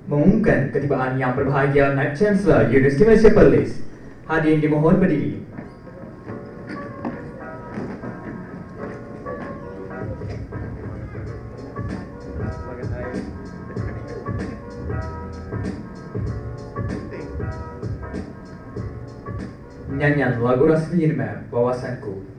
Mengumumkan ketibaan yang berbahagia Naib Chancellor Universiti Malaysia Perlis. Hadirin dimohon berdiri. Nyanyian lagu rasmi UNIMAP, Wawasanku.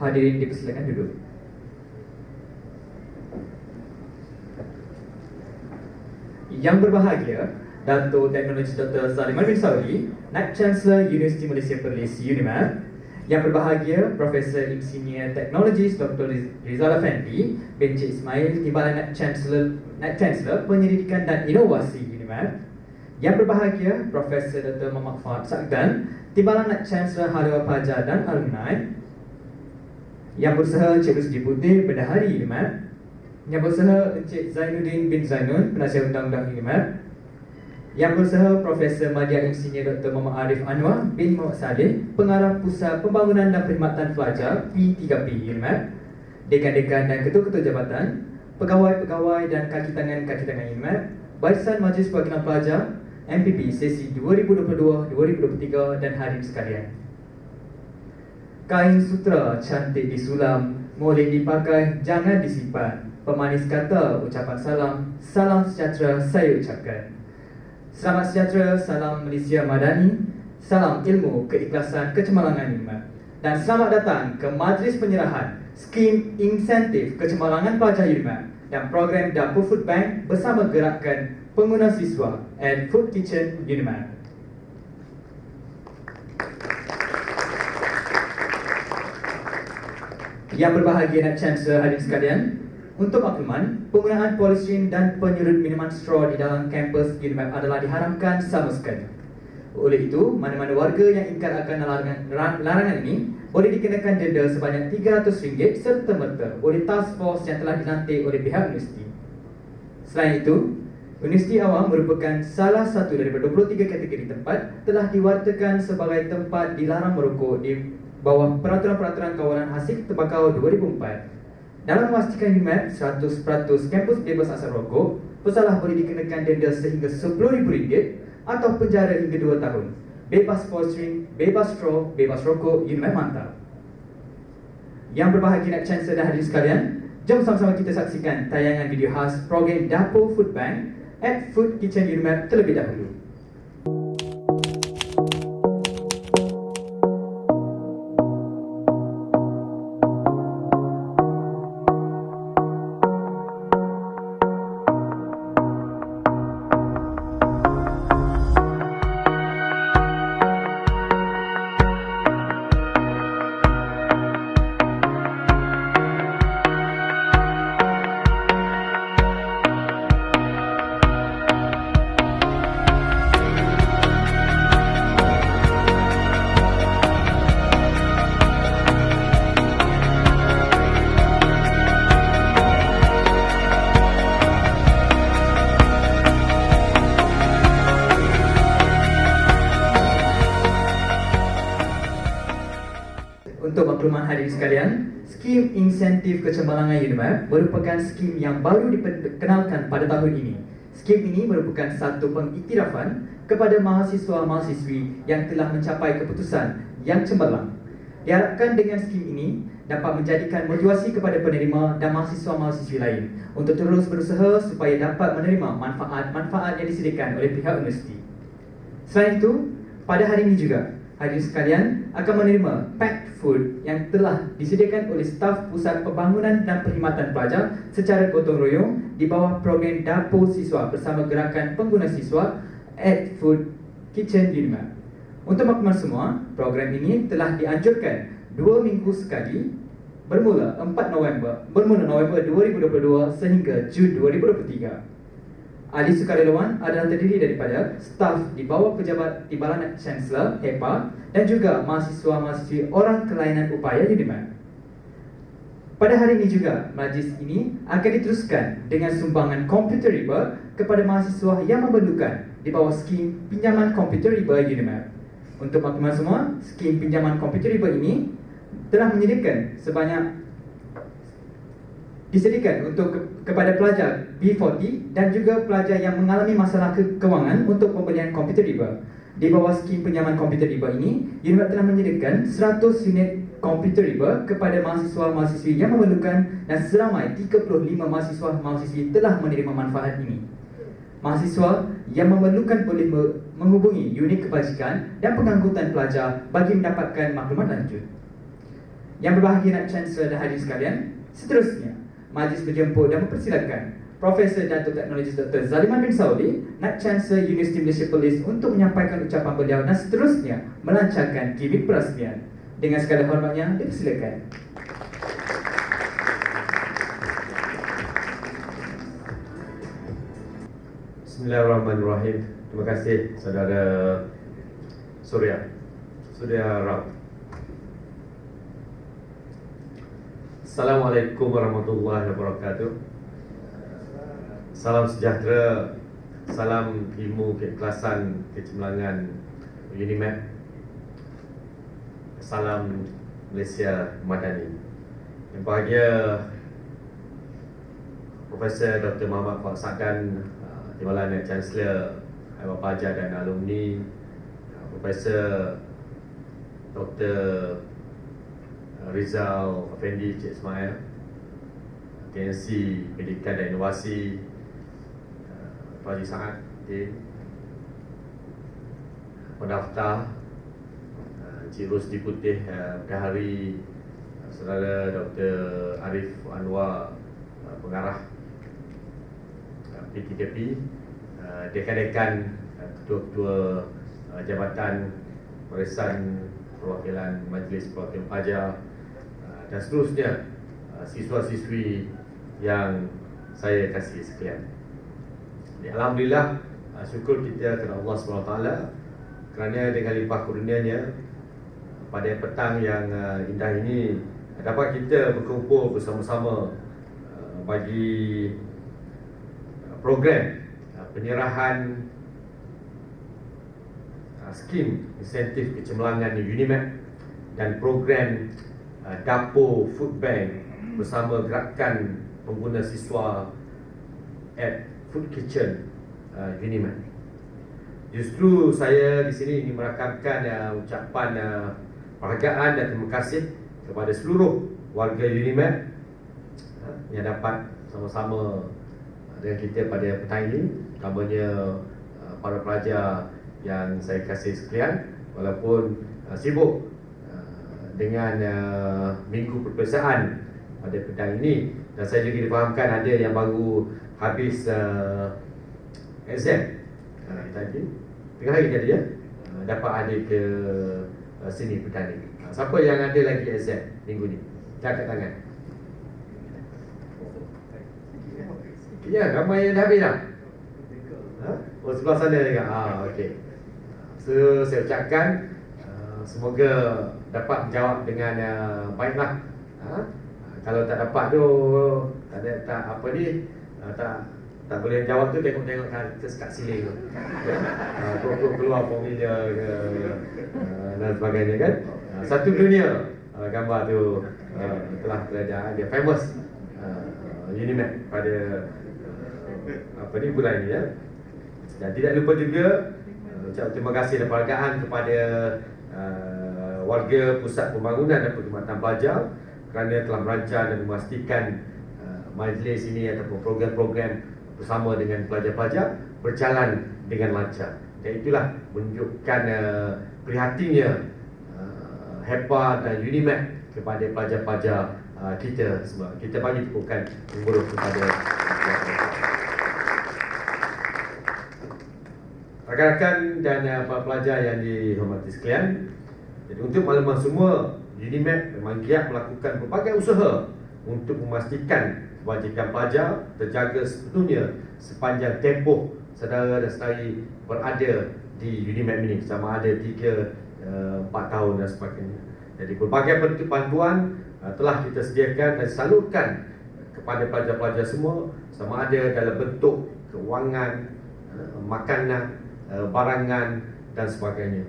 Hadirin dipersilakan duduk. Yang berbahagia, Dato' Teknologi Dr. Saliman bin Sauri, Naib Chancellor Universiti Malaysia Perlis UNIMAP. Yang berbahagia, Profesor Insinyur Teknologi Dr. Rizal Effendi bin Cik Ismail, Timbalan Naib Chancellor Penyelidikan dan Inovasi UNIMAP. Yang berbahagia, Profesor Dr. Muhammad Fahad Sakdan, Timbalan Naib Chancellor Haluan Pelajar dan Alumni. Yang berusaha Encik Rusdi Putih, Bendahari UNIMAP. Yang berusaha Encik Zainuddin bin Zainun, Penasihat Undang-Undang UNIMAP. Yang berusaha Profesor Madya Insinyur Dr. Muhammad Arif Anwar bin Muhammad Saleh, Pengarah Pusat Pembangunan dan Perkhidmatan Pelajar P3P UNIMAP. Dekan-dekan dan ketua-ketua jabatan, pegawai-pegawai dan kaki tangan UNIMAP, Barisan Majlis Perwakilan Pelajar MPP sesi 2022-2023 dan hadirin sekalian. Kain sutera cantik disulam, boleh dipakai, jangan disimpan. Pemanis kata, ucapan salam, salam sejahtera saya ucapkan. Selamat sejahtera, salam Malaysia Madani, salam ilmu, keikhlasan, kecemerlangan UNIMAP. Dan selamat datang ke Majlis Penyerahan Skim Insentif Kecemerlangan Pelajar UNIMAP dan program Dapur Food Bank bersama gerakan pengguna siswa and Food Kitchen UNIMAP. Yang berbahagia Naib Chancellor, hadirin sekalian, untuk makluman, penggunaan polisterin dan penyurut minuman straw di dalam kampus UNIMAP adalah diharamkan sama sekali. Oleh itu, mana-mana warga yang ingkar akan larangan ini boleh dikenakan denda sebanyak RM300 serta-merta oleh task force yang telah dilantik oleh pihak universiti. Selain itu, Universiti Awam merupakan salah satu daripada 23 kategori tempat telah diwartakan sebagai tempat dilarang merokok di bawah Peraturan-Peraturan Kawalan Hasil Tembakau 2004. Dalam memastikan UNIMAP 100% kampus bebas asap rokok, pesalah boleh dikenakan denda sehingga RM10,000 atau penjara hingga 2 tahun. Bebas polisterin, bebas straw, bebas rokok, UNIMAP mantap. Yang berbahagia Naib Chancellor dan hadirin sekalian, jom sama-sama kita saksikan tayangan video khas program Dapur Food Bank at Food Kitchen UNIMAP terlebih dahulu. Untuk makluman hadirin sekalian, skim insentif kecemerlangan UNIMAP merupakan skim yang baru diperkenalkan pada tahun ini. Skim ini merupakan satu pengiktirafan kepada mahasiswa-mahasiswi yang telah mencapai keputusan yang cemerlang. Diharapkan dengan skim ini dapat menjadikan motivasi kepada penerima dan mahasiswa-mahasiswi lain untuk terus berusaha supaya dapat menerima manfaat-manfaat yang disediakan oleh pihak universiti. Selain itu, pada hari ini juga, hadirin sekalian akan menerima packed food yang telah disediakan oleh staf Pusat Pembangunan dan Perkhidmatan Pelajar secara gotong royong di bawah program Dapur Siswa bersama Gerakan Pengguna Siswa at Food Kitchen UNIMAP. Untuk makluman semua, program ini telah dianjurkan 2 minggu sekali bermula November 2022 sehingga Jun 2023. Ahli sukarelawan adalah terdiri daripada staf di bawah Pejabat Timbalan Chancellor HEPA dan juga mahasiswa-mahasiswi orang kelainan upaya UNIMAP. Pada hari ini juga, majlis ini akan diteruskan dengan sumbangan komputer riba kepada mahasiswa yang memerlukan di bawah skim pinjaman komputer riba UNIMAP. Untuk makluman semua, skim pinjaman komputer riba ini telah disediakan untuk kepada pelajar B40 dan juga pelajar yang mengalami masalah kewangan untuk pembelian komputer riba. Di bawah skim pinjaman komputer riba ini, UNIMAP telah menyediakan 100 unit komputer riba kepada mahasiswa-mahasiswi yang memerlukan dan seramai 35 mahasiswa-mahasiswi telah menerima manfaat ini. Mahasiswa yang memerlukan boleh menghubungi unit kebajikan dan pengangkutan pelajar bagi mendapatkan maklumat lanjut. Yang berbahagia Nak Chancellor dan hadirin sekalian, seterusnya majlis berjemput dan mempersilakan Profesor Datuk Teknologi Dr. Zaliman bin Saudi, Nak Chancellor Universiti Malaysia Perlis untuk menyampaikan ucapan beliau dan seterusnya melancarkan gimik perasmian. Dengan segala hormatnya, dipersilakan. Bismillahirrahmanirrahim. Terima kasih Saudara Surya Rao. Assalamualaikum warahmatullahi wabarakatuh. Salam sejahtera, salam ilmu keikhlasan kecemerlangan UNIMAP. Salam Malaysia Madani. Yang bahagia Profesor Dr. Muhammad Fawad Sa'dan, Timbalan Chancellor Aiwan Pelajar dan Alumni, Profesor Dr. Rizal Effendi Cik Ismail, TNC Pendidikan dan Inovasi, Pak Haji Saad Din, pendaftar, Cik Rosdi Putih Dahari, Saudara Dr. Arif Anwar, pengarah PTKP, dekan-dekan, ketua-ketua Jabatan Barisan Perwakilan Majlis Perwakilan Pelajar dan seterusnya, siswa-siswi yang saya kasih sekalian. Alhamdulillah, syukur kita kepada Allah SWT kerana dengan limpah kurnianya pada petang yang indah ini dapat kita berkumpul bersama-sama bagi program penyerahan skim insentif kecemerlangan UNIMAP dan program Dapur Food Bank bersama Gerakan Pengguna Siswa at Food Kitchen UNIMAP. Justru saya di sini ingin merakamkan ucapan penghargaan dan terima kasih kepada seluruh warga UNIMAP yang dapat sama-sama dengan kita pada petang ini, utamanya para pelajar yang saya kasih sekalian, walaupun sibuk dengan minggu perpisahan pada petang ini, dan saya juga difahamkan ada yang baru habis exam tadi, tengah hari tadi ya, dapat ada ke sini petang ini. Siapa yang ada lagi exam minggu ni? Angkat tangan. Ya, ramai yang dah habis dah. Oh, sebelah sana juga. Okey. So, saya ucapkan semoga dapat menjawab dengan baiklah. Kalau tak dapat tu, tak boleh jawab tu, tengok-tengok kat sini tu. Keluar formulia ke dan sebagainya kan. Satu dunia gambar tu telah berada, dia famous UNIMAP pada bulan ini ya. Dan tidak lupa juga ucap terima kasih dan penghargaan kepada warga Pusat Pembangunan dan Perkhidmatan Pelajar kerana telah merancang dan memastikan majlis ini ataupun program-program bersama dengan pelajar-pelajar berjalan dengan lancar. Dan itulah menunjukkan prihatinnya HEPA dan UNIMAP kepada pelajar-pelajar kita semua. Kita bagi tepukan mengurus kepada rakan-rakan dan para pelajar yang dihormati sekalian. Jadi untuk makluman semua, UNIMAP memang giat melakukan berbagai usaha untuk memastikan kebajikan pelajar terjaga sepenuhnya sepanjang tempoh saudara dan saudari berada di UNIMAP ini, sama ada 3-4 tahun dan sebagainya. Jadi berbagai bentuk bantuan telah kita sediakan dan salurkan kepada pelajar-pelajar semua, sama ada dalam bentuk kewangan, makanan, barangan dan sebagainya.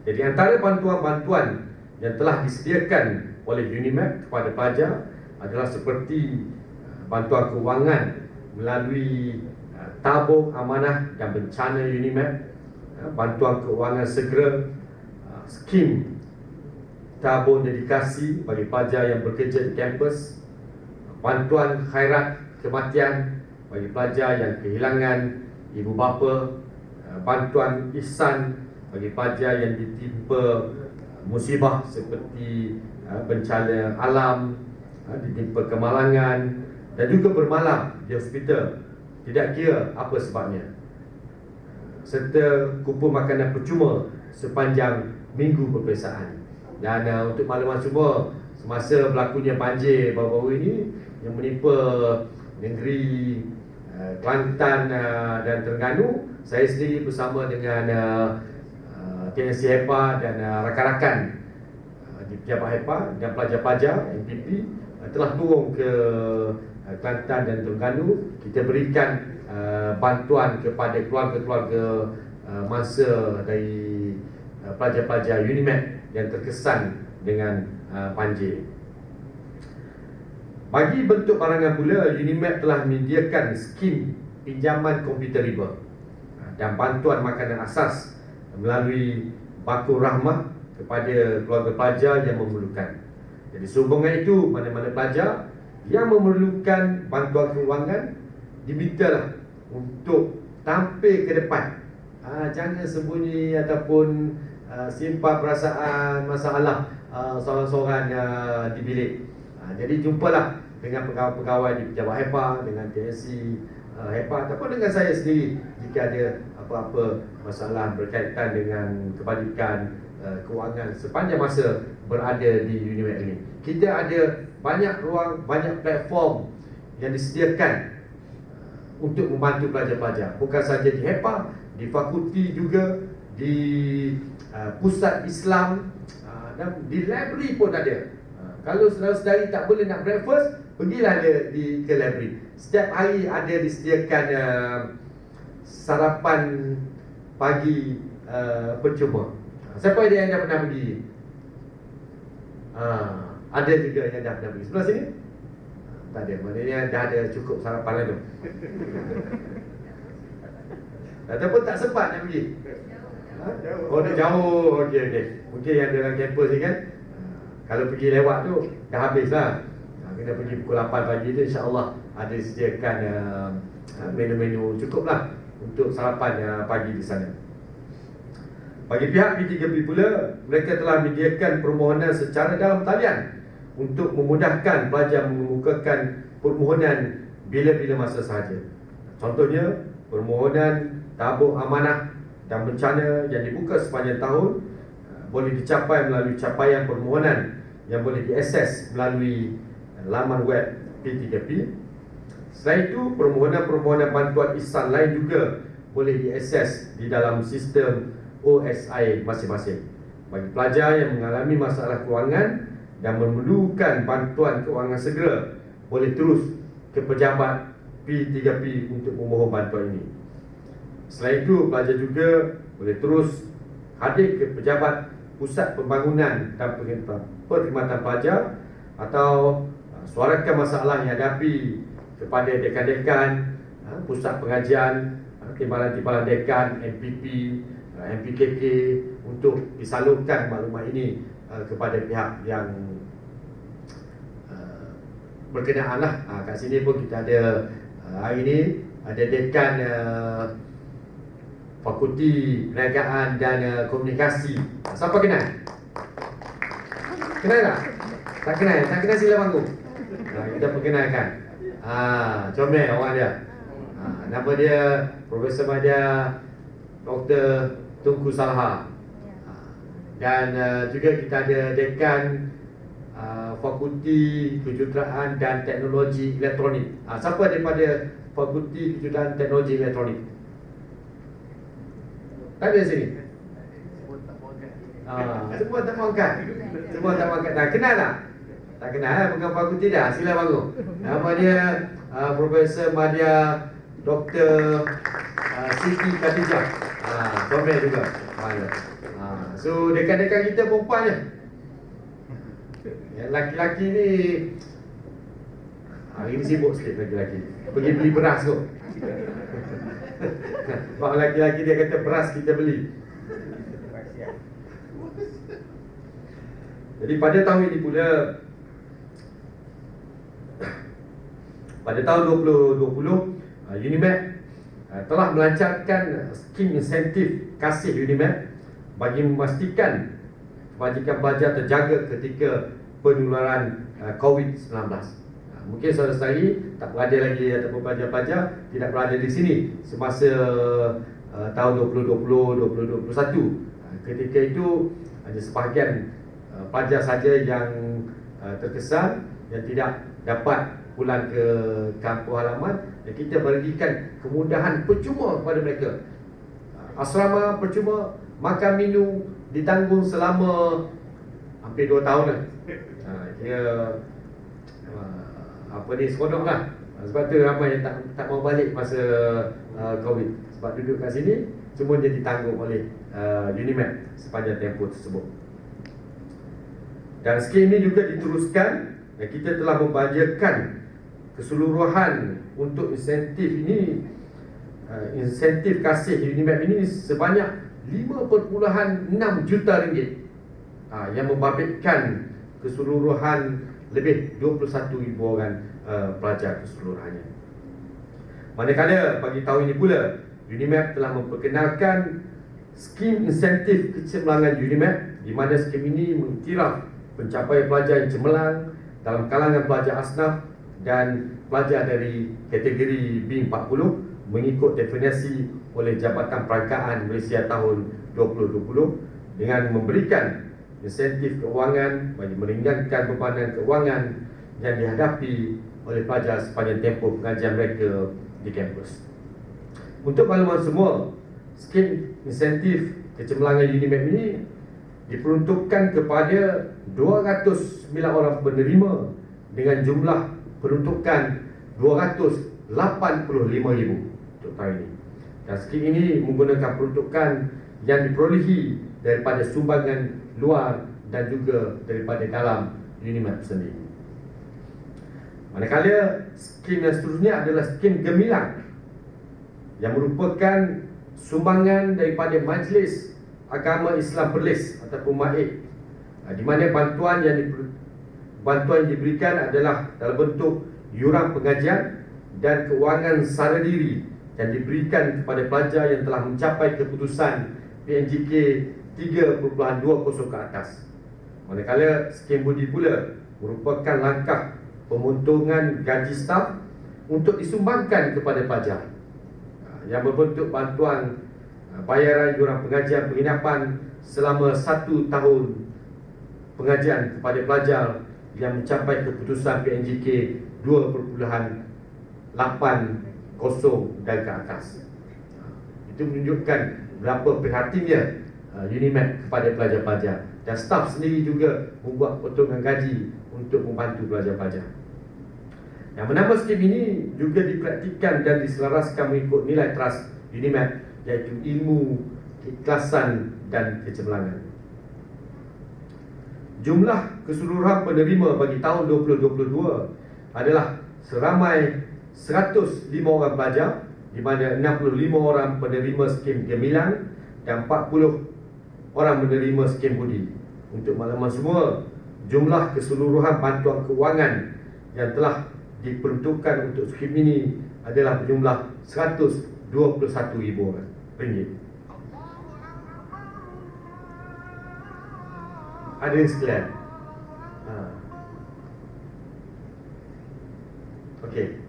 Jadi antara bantuan-bantuan yang telah disediakan oleh UNIMAP kepada pelajar adalah seperti bantuan kewangan melalui tabung amanah dan bencana UNIMAP, bantuan kewangan segera, skim tabung dedikasi bagi pelajar yang bekerja di kampus, bantuan khairat kematian bagi pelajar yang kehilangan ibu bapa, bantuan ihsan bagi pelajar yang ditimpa musibah seperti bencana alam, ditimpa kemalangan dan juga bermalam di hospital tidak kira apa sebabnya, serta kupon makanan percuma sepanjang minggu peperiksaan. Dan untuk makluman semua, semasa berlakunya banjir baru-baru ini yang menimpa negeri Kelantan dan Terengganu, saya sendiri bersama dengan TNC HEPA dan rakan-rakan di pejabat HEPA dan pelajar-pelajar MPP telah turun ke Kelantan dan Terengganu. Kita berikan bantuan kepada keluarga-keluarga mangsa dari pelajar-pelajar UNIMAP yang terkesan dengan banjir. Bagi bentuk barangan pula, UNIMAP telah menyediakan skim pinjaman komputer riba dan bantuan makanan asas melalui Bakul Rahmah kepada keluarga pelajar yang memerlukan. Jadi sehubungan itu, mana-mana pelajar yang memerlukan bantuan kewangan dimintalah untuk tampil ke depan. Jangan sembunyi ataupun simpan perasaan masalah seorang-seorang di bilik. Jadi jumpalah dengan pegawai-pegawai di pejabat HEPA, dengan TNC HEPA ataupun dengan saya sendiri jika ada apa-apa masalah berkaitan dengan kebajikan kewangan sepanjang masa berada di UNIMAP ini. Kita ada banyak ruang, banyak platform yang disediakan untuk membantu pelajar-pelajar. Bukan saja di HEPA, di fakulti juga, di pusat Islam, dan di library pun ada. Kalau saudara-saudari tak boleh nak breakfast, pergilah ke library. Setiap hari ada disediakan sarapan pagi percuma. Siapa yang dah pernah pergi? Ada juga yang dah pernah pergi. Sebelah sini? Tak ada, maknanya dah ada cukup sarapan tu. Ataupun tak sempat nak pergi? Oh, dah jauh. Okey. Mungkin yang dalam kampus ni kan, kalau pergi lewat tu dah habis lah. Kena pergi pukul 8 pagi tu, insya-Allah ada disediakan menu-menu cukup lah untuk sarapan pagi di sana. Bagi pihak P3P pula, mereka telah menyediakan permohonan secara dalam talian untuk memudahkan pelajar mengemukakan permohonan bila-bila masa sahaja. Contohnya, permohonan tabung amanah dan bencana yang dibuka sepanjang tahun boleh dicapai melalui capaian permohonan yang boleh diakses melalui laman web P3P. Selain itu, permohonan-permohonan bantuan ihsan lain juga boleh diakses di dalam sistem OSI masing-masing. Bagi pelajar yang mengalami masalah kewangan dan memerlukan bantuan kewangan segera, boleh terus ke pejabat P3P untuk memohon bantuan ini. Selain itu, pelajar juga boleh terus hadir ke pejabat Pusat Pembangunan dan Perkhidmatan Pelajar atau suarakan masalah yang dihadapi kepada dekan-dekan, pusat pengajian, timbalan-timbalan dekan, MPP, MPKK untuk disalurkan maklumat ini kepada pihak yang berkenaan lah. Kat sini pun kita ada hari ini ada dekan Fakulti Perniagaan dan Komunikasi. Siapa kenal? Kenal tak? Tak kenal? Tak kenal sila panggung. Kita perkenalkan. Comel orang dia. Nama dia Profesor Madya Dr. Tunku Salha. Dan juga kita ada dekan Fakulti Kejuruteraan dan Teknologi Elektronik. Siapa daripada Fakulti Kejuruteraan Teknologi Elektronik? Tak ada sini? Semua tak mahu angkat. Semua tak mahu angkat. Tak kenal tak? Tak kenal bukan fakulti dah. Sila bangun. Nama dia Profesor Madya Dr. Siti Khadijah. Comel juga. So dekan-dekan kita perempuan je. Yang laki-laki ni hari ni sibuk sikit laki-laki. Pergi beli beras tu. Sebab laki-laki dia kata beras kita beli. Jadi pada tahun ini pula, pada tahun 2020, UNIMEP telah melancarkan skim insentif kasih UNIMEP bagi memastikan kebajikan pelajar terjaga ketika penularan COVID-19. Mungkin saudara-saudari tak berada lagi ataupun pelajar-pelajar tidak berada di sini semasa tahun 2020-2021. Ketika itu ada sebahagian pelajar saja yang terkesan yang tidak dapat pulang ke kampung halaman, dan kita berikan kemudahan percuma kepada mereka. Asrama percuma, makan minum ditanggung selama hampir 2 tahun lah. Dia seronok lah. Sebab tu ramai yang tak mau balik masa COVID. Sebab duduk kat sini, semuanya ditanggung oleh UNIMEP sepanjang tempoh tersebut. Dan skim ini juga diteruskan, dan kita telah membajakan keseluruhan untuk insentif ini, insentif kasih UNIMEP ini sebanyak 5.6 juta ringgit, yang membabitkan keseluruhan lebih 21,000 orang pelajar keseluruhannya. Manakala bagi tahun ini pula, UNIMEP telah memperkenalkan skim insentif kecemerlangan UNIMEP, di mana skim ini mengiktiraf pencapaian pelajar yang cemerlang dalam kalangan pelajar asnaf dan pelajar dari kategori B40 mengikut definisi oleh Jabatan Perangkaan Malaysia tahun 2020, dengan memberikan insentif keuangan bagi meringankan bebanan keuangan yang dihadapi oleh pelajar sepanjang tempoh pengajian mereka di kampus. Untuk makluman semua, skim insentif kecemerlangan UNIMEP ini diperuntukkan kepada 209 orang penerima dengan jumlah peruntukan 285,000 untuk tahun ini. Dan skim ini menggunakan peruntukan yang diperolehi daripada sumbangan luar dan juga daripada dalam UNIMEP sendiri. Manakala skim yang seterusnya adalah skim gemilang, yang merupakan sumbangan daripada Majlis Agama Islam Perlis ataupun MAIP, di mana bantuan yang diberikan adalah dalam bentuk yuran pengajian dan keuangan sara diri yang diberikan kepada pelajar yang telah mencapai keputusan PNJK 3.20 ke atas. Manakala skim budi pula merupakan langkah pemotongan gaji staf untuk disumbangkan kepada pelajar, yang berbentuk bantuan bayaran yuran pengajian penginapan selama 1 tahun pengajian kepada pelajar yang mencapai keputusan PNJK 2.80 dan ke atas. Itu menunjukkan berapa prihatinnya UNIMEP kepada pelajar-pelajar, dan staf sendiri juga membuat potongan gaji untuk membantu pelajar-pelajar. Yang menambah skim ini juga dipraktikkan dan diselaraskan mengikut nilai teras UNIMEP, iaitu ilmu, keikhlasan dan kecemerlangan. Jumlah keseluruhan penerima bagi tahun 2022 adalah seramai 105 orang pelajar, di mana 65 orang penerima skim gemilang dan 40 orang menerima skim budi. Untuk makluman semua, jumlah keseluruhan bantuan kewangan yang telah diperuntukkan untuk skim ini adalah berjumlah RM121,000. Hadirin sekalian, okey,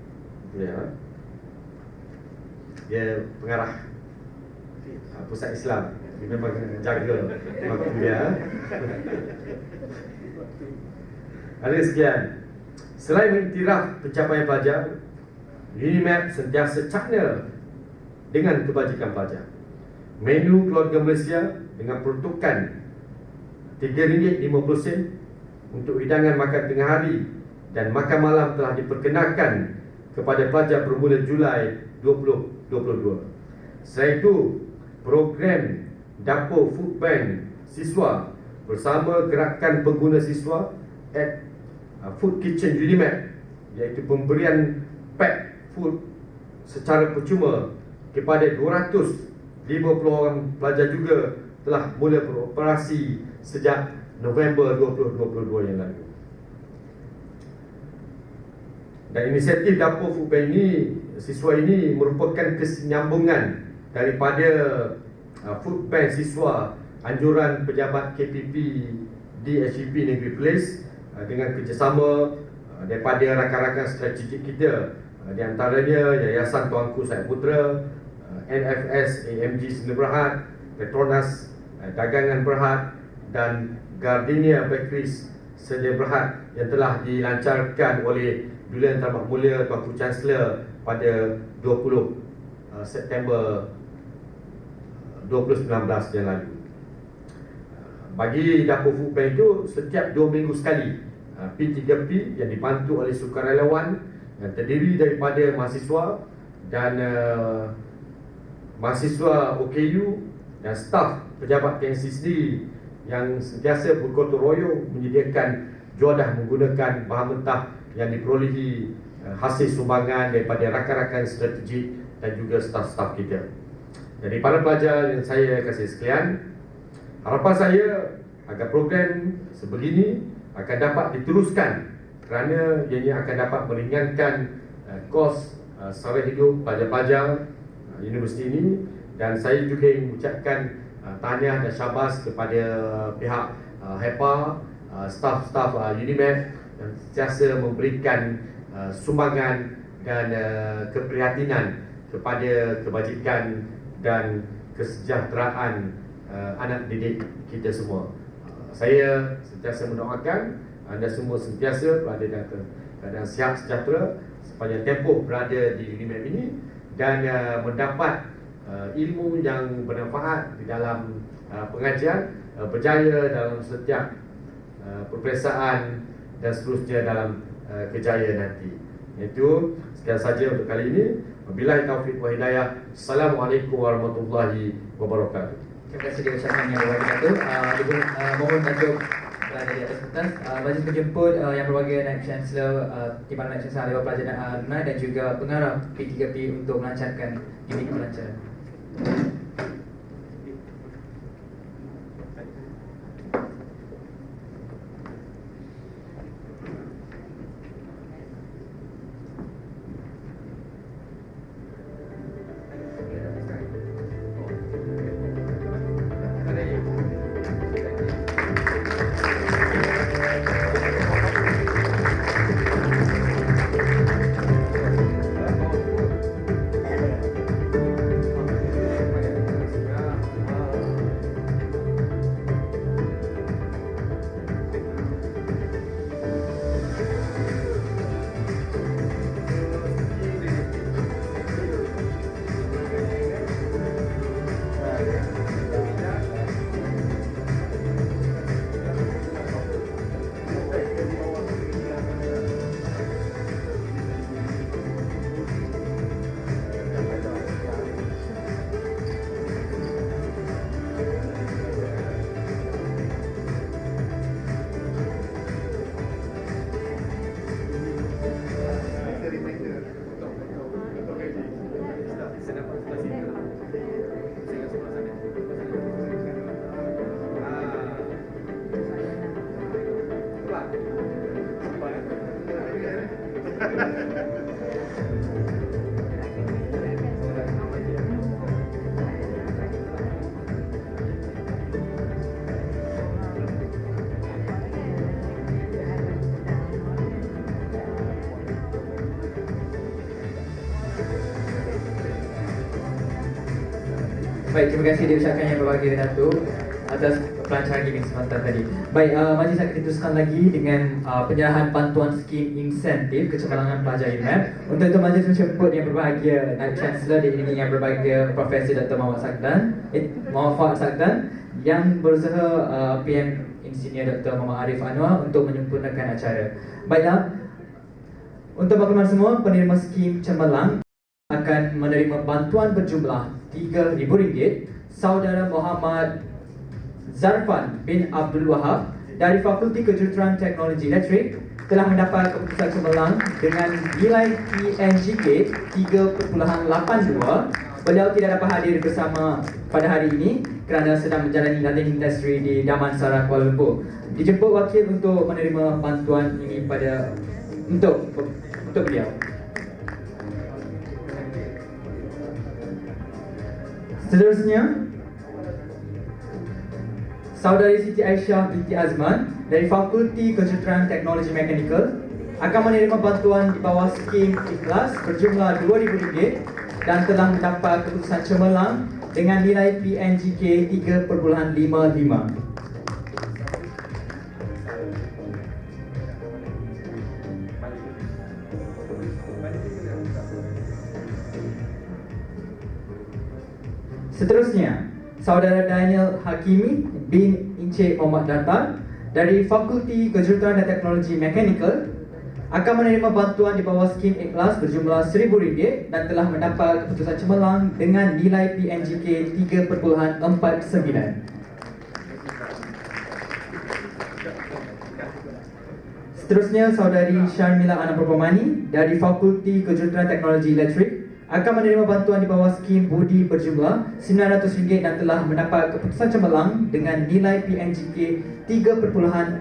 dia pengarah pusat Islam. Dia memang jaga waktu dia. Hadirin sekalian, selain mengiktiraf pencapaian pelajar, UNIMAP sentiasa cakna dengan kebajikan pelajar. Menu keluarga Malaysia dengan peruntukan RM3.50 untuk hidangan makan tengah hari dan makan malam telah diperkenalkan kepada pelajar bermula Julai 2022. Selain itu, program Dapur Food Bank Siswa bersama gerakan pengguna siswa at Food Kitchen UNIMAP, iaitu pemberian pack food secara percuma kepada 250 orang pelajar juga telah mula beroperasi sejak November 2022 yang lalu. Dan inisiatif Dapur Food Bank ini, siswa ini merupakan kesinambungan daripada Food Bank Siswa anjuran pejabat KPP di HEP Negeri Perlis dengan kerjasama daripada rakan-rakan strategik kita, di antaranya Yayasan Tuanku Syed Putra, NFS AMG Sdn Bhd, Petronas Dagangan Berhad dan Gardenia Bakeries Sdn Bhd yang telah dilancarkan oleh Duli Yang Terhormat Mulia Tuanku Chancellor pada 20 September 2019 yang lalu. Bagi Dapur Food Bank itu, setiap 2 minggu sekali P3P yang dibantu oleh sukarelawan yang terdiri daripada mahasiswa dan mahasiswa OKU dan staf pejabat KNC sendiri yang sentiasa bergotong royong menyediakan juadah menggunakan bahan mentah yang diperolehi hasil sumbangan daripada rakan-rakan strategik dan juga staf-staf kita. Jadi para pelajar yang saya kasih sekalian, harapan saya agar program sebegini akan dapat diteruskan kerana ianya akan dapat meringankan kos sara hidup pelajar-pelajar universiti ini. Dan saya juga ingin mengucapkan tahniah dan syabas kepada pihak HEPA, staf-staf UNIMAP yang sentiasa memberikan sumbangan dan keprihatinan kepada kebajikan dan kesejahteraan anak didik kita semua. Saya sentiasa mendoakan anda semua sentiasa berada dalam keadaan sihat sejahtera sepanjang tempoh berada di UNIMAP ini dan mendapat ilmu yang bermanfaat di dalam pengajian, berjaya dalam setiap peperiksaan dan seterusnya dalam kejayaan nanti. Itu sekian saja untuk kali ini. Wabillahi taufiq wa hidayah. Assalamualaikum warahmatullahi wabarakatuh. Terima kasih diucapkan Yang Berbahagia Datuk. Ibu mohon Datuk berada di atas kertas. Majlis menjemput Yang Berbahagia Naib Chancellor, Timbalan Naib Chancellor Dewan Pelajaran Alumni dan juga pengarah P3P untuk melancarkan unit pelancaran. Baik, terima kasih diucapkan yang berbahagia Datuk atas pelancaran gaming sebentar tadi. Baik, majlis akan diteruskan lagi dengan penyerahan bantuan skim insentif kecemerlangan pelajar UNIMEP. Untuk itu majlis menjemput yang berbahagia Naib Chancellor diiringi yang berbahagia Profesor Dr. Muhammad Fuad Sagdan yang berusaha PM Insinyur Dr. Muhammad Arif Anwar untuk menyempurnakan acara. Baiklah, untuk makluman semua, penerima skim cemerlang akan menerima bantuan berjumlah RM3,000. Saudara Muhammad Zarfan bin Abdul Wahab dari Fakulti Kejuruteraan Teknologi Elektrik telah mendapat keputusan cemerlang dengan nilai PNGK 3.82. Beliau tidak dapat hadir bersama pada hari ini kerana sedang menjalani latihan industri di Damansara, Kuala Lumpur. Dijemput wakil untuk menerima bantuan ini untuk beliau. Seterusnya, Saudari Siti Aisyah binti Azman dari Fakulti Kejuruteraan Teknologi Mekanikal akan menerima bantuan di bawah skim ikhlas berjumlah RM2,000 dan telah mendapat keputusan cemerlang dengan nilai PNGK 3.55. Seterusnya, Saudara Daniel Hakimi bin Encik Muhammad Datar dari Fakulti Kejuruteraan dan Teknologi Mekanikal akan menerima bantuan di bawah skim ikhlas berjumlah RM1,000 dan telah mendapat keputusan cemerlang dengan nilai PNGK 3.49. Seterusnya, Saudari Syarmila Anapropamani dari Fakulti Kejuruteraan Teknologi Elektrik akan menerima bantuan di bawah skim budi berjumlah RM900 dan telah mendapat keputusan cemerlang dengan nilai PNGK 3.66.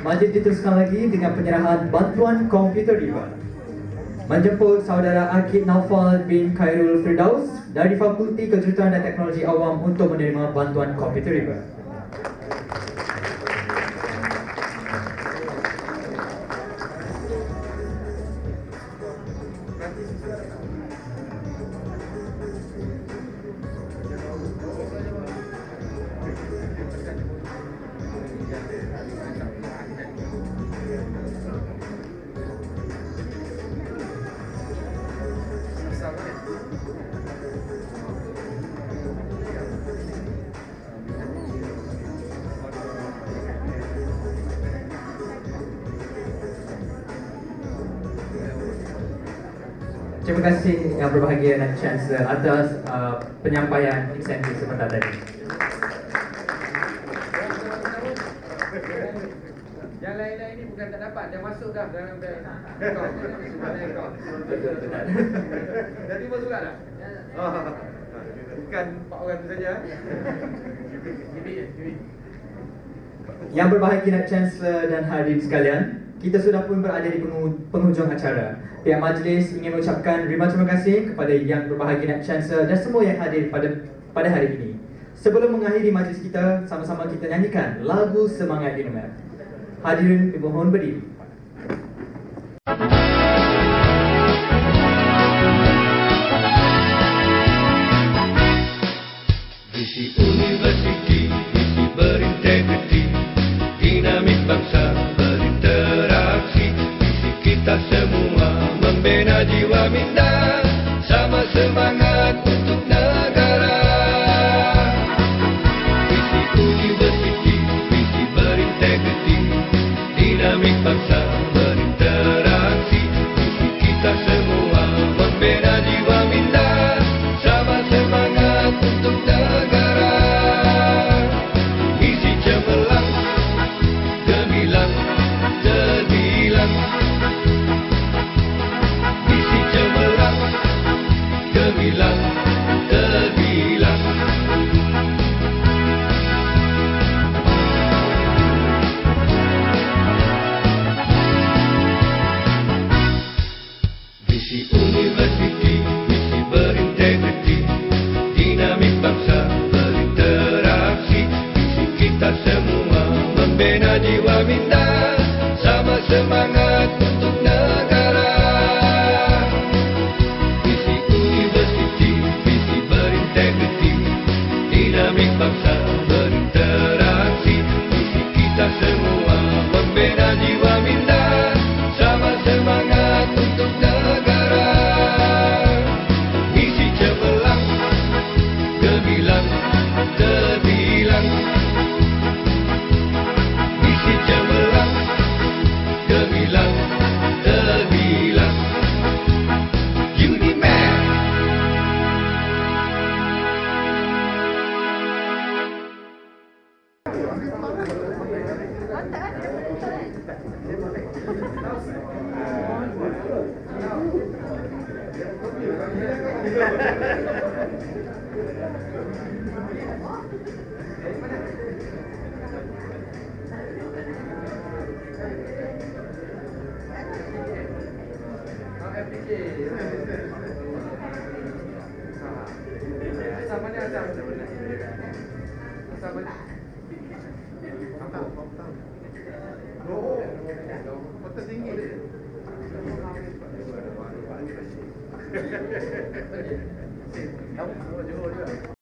Majlis diteruskan lagi dengan penyerahan bantuan komputer riba. Menjemput Saudara Akid Naufal bin Khairul Firdaus dari Fakulti Kejuruteraan dan Teknologi Awam untuk menerima bantuan komputer riba. Terima kasih yang berbahagia dan Chancellor atas penyampaian insentif sebentar tadi. Yang lain-lain ini bukan tak dapat, dah masuk dah dalam bank account. Betul, benar. Dah terima surat dah? Bukan 4 orang tu saja. Yang berbahagia Chancellor dan hadirin sekalian, kita sudah pun berada di penghujung acara. Pihak majlis ingin mengucapkan ribuan terima kasih kepada yang berbahagia Chancellor dan semua yang hadir pada hari ini. Sebelum mengakhiri majlis kita, sama-sama kita nyanyikan lagu Semangat UNIMEP. Hadirin dimohon berdiri. semangat untuk negara. Visi universiti, visi berintegriti, dinamik bangsa berinteraksi. Visi kita semua membina jiwa minda, sama semangat untuk negara. Misi cemerlang, gemilang, terbilang. Misi cemerlang, gemilang, terbilang. Visi universiti, visi berintegriti, dinamik bangsa berinteraksi. Visi kita semua membina jiwa minda, sama semangat untuk negara. Visi universiti, visi berintegriti, dinamik bangsa berinteraksi. Visi kita semua membina jiwa minda, sama semangat untuk negara. Misi cemerlang, gemilang, terbilang. Misi cemerlang, gemilang, terbilang. Unimed. FPJ. Asal mana asal? Asal mana? Kota tinggi. Tahu Johor juga.